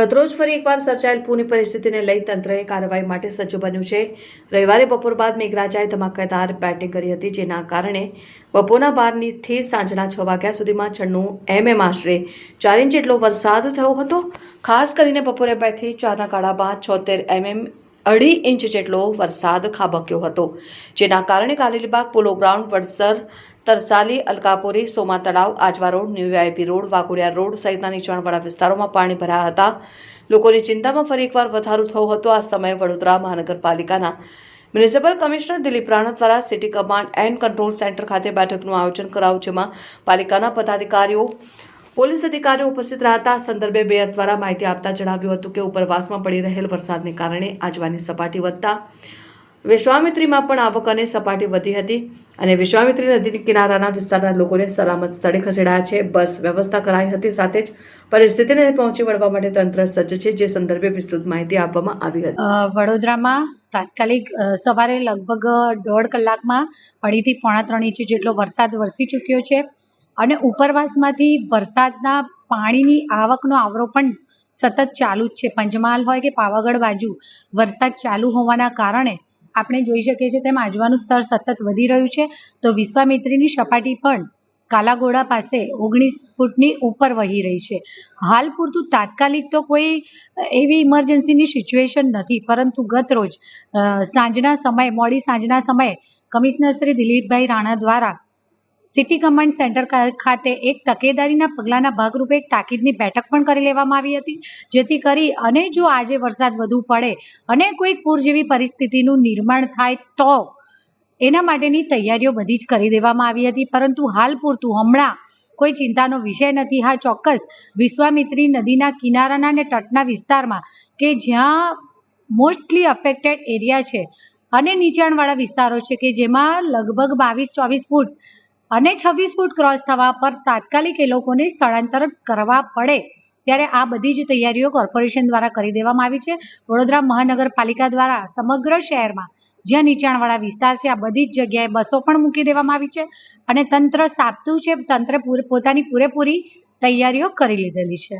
ગતરોજ ફરી એકવાર સર્જાયેલ પૂરની પરિસ્થિતિને લઈ તંત્રએ કાર્યવાહી માટે સજ્જ બન્યું છે। રવિવારે બપોર બાદ મેઘરાજાએ ધમાકેદાર બેટિંગ કરી હતી, જેના કારણે બપોરના 12થી સાંજના 6 વાગ્યા સુધીમાં 96 mm આશરે 4 ઇંચ જેટલો વરસાદ થયો હતો। ખાસ કરીને બપોરે 2 થી 4ના ગાળામાં 76 mm 2.5 ઇંચ જેટલો વરસાદ ખાબક્યો હતો, જેના કારણે કારેલીબાગ, પોલો ગ્રાઉન્ડ, વડસર, તરસાલી, અલકાપુરી, સોમા તળાવ, Ajwa road, new VIP road, Waghodia road સહિતના નીચાણવાળા વિસ્તારોમાં પાણી ભરાયા હતા। લોકોની ચિંતામાં ફરી એકવાર વધારો થયો હતો। આ સમયે વડોદરા મહાનગરપાલિકાના મ્યુનિસિપલ કમિશનર દિલીપ રાણા દ્વારા city command and control centre ખાતે બેઠકનું આયોજન કરાયું, જેમાં પાલિકાના પદાધિકારીઓ, પોલીસ અધિકારીઓ ઉપસ્થિત રહ્યા હતા। આ સંદર્ભે મેયર દ્વારા માહિતી આપતા જણાવ્યું હતું કે ઉપરવાસમાં પડી રહેલ વરસાદને કારણે આજવાની સપાટી વધતા વિશ્વામિત્રીમાં પણ આવક અને સપાટી વધી હતી અને વિશ્વામિત્રી નદી કિનારાના વિસ્તારના લોકોને સલામત સ્થળે ખસેડાયા છે। બસ વ્યવસ્થા કરાઈ હતી। સાથે જ પરિસ્થિતિને પહોંચી વળવા માટે તંત્ર સજ્જ છે, જે સંદર્ભે વિસ્તૃત માહિતી આપવામાં આવી હતી। વડોદરામાં તાત્કાલિક સવારે લગભગ 1.5 કલાકમાં 2.5 થી 3.5 ઇંચ જેટલો વરસાદ વરસી ચૂક્યો છે અને ઉપરવાસમાંથી વરસાદના પાણીની આવકનો આવરો પણ સતત ચાલુ જ છે। પંચમહાલ હોય કે પાવાગઢ બાજુ વરસાદ ચાલુ હોવાના કારણે આપણે જોઈ શકીએ છીએ તેમ આજવાનું સ્તર સતત વધી રહ્યું છે, તો વિશ્વામિત્રીની સપાટી પણ કાલાઘોડા પાસે 19 ફૂટની ઉપર વહી રહી છે। હાલ પૂરતું તાત્કાલિક તો કોઈ એવી ઇમરજન્સીની સિચ્યુએશન નથી, પરંતુ ગત રોજ મોડી સાંજના સમયે કમિશનર શ્રી દિલીપભાઈ રાણા દ્વારા સિટી કમાન્ડ સેન્ટર ખાતે એક તકેદારીના પગલાંના ભાગરૂપે એક તાકીદની બેઠક પણ કરી લેવામાં આવી હતી, જેથી કરી અને જો આજે વરસાદ વધુ પડે અને કોઈ પૂર જેવી પરિસ્થિતિનું નિર્માણ થાય તો એના માટેની તૈયારીઓ બધી જ કરી દેવામાં આવી હતી। પરંતુ હાલ પૂરતું હમણાં કોઈ ચિંતાનો વિષય નથી। હા, ચોક્કસ વિશ્વામિત્રી નદીના કિનારાના અને તટના વિસ્તારમાં કે જ્યાં મોસ્ટલી અફેક્ટેડ એરિયા છે અને નીચાણવાળા વિસ્તારો છે કે જેમાં લગભગ 22-24 ફૂટ અને 26 ફૂટ ક્રોસ થવા પર તાત્કાલિક એ લોકોને સ્થળાંતર કરવા પડે, ત્યારે આ બધી જ તૈયારીઓ કોર્પોરેશન દ્વારા કરી દેવામાં આવી છે। વડોદરા મહાનગરપાલિકા દ્વારા સમગ્ર શહેરમાં જ્યાં નીચાણવાળા વિસ્તાર છે આ બધી જ જગ્યાએ બસો પણ મૂકી દેવામાં આવી છે અને તંત્ર સાબતું છે। તંત્રે પોતાની પૂરેપૂરી તૈયારીઓ કરી લીધેલી છે।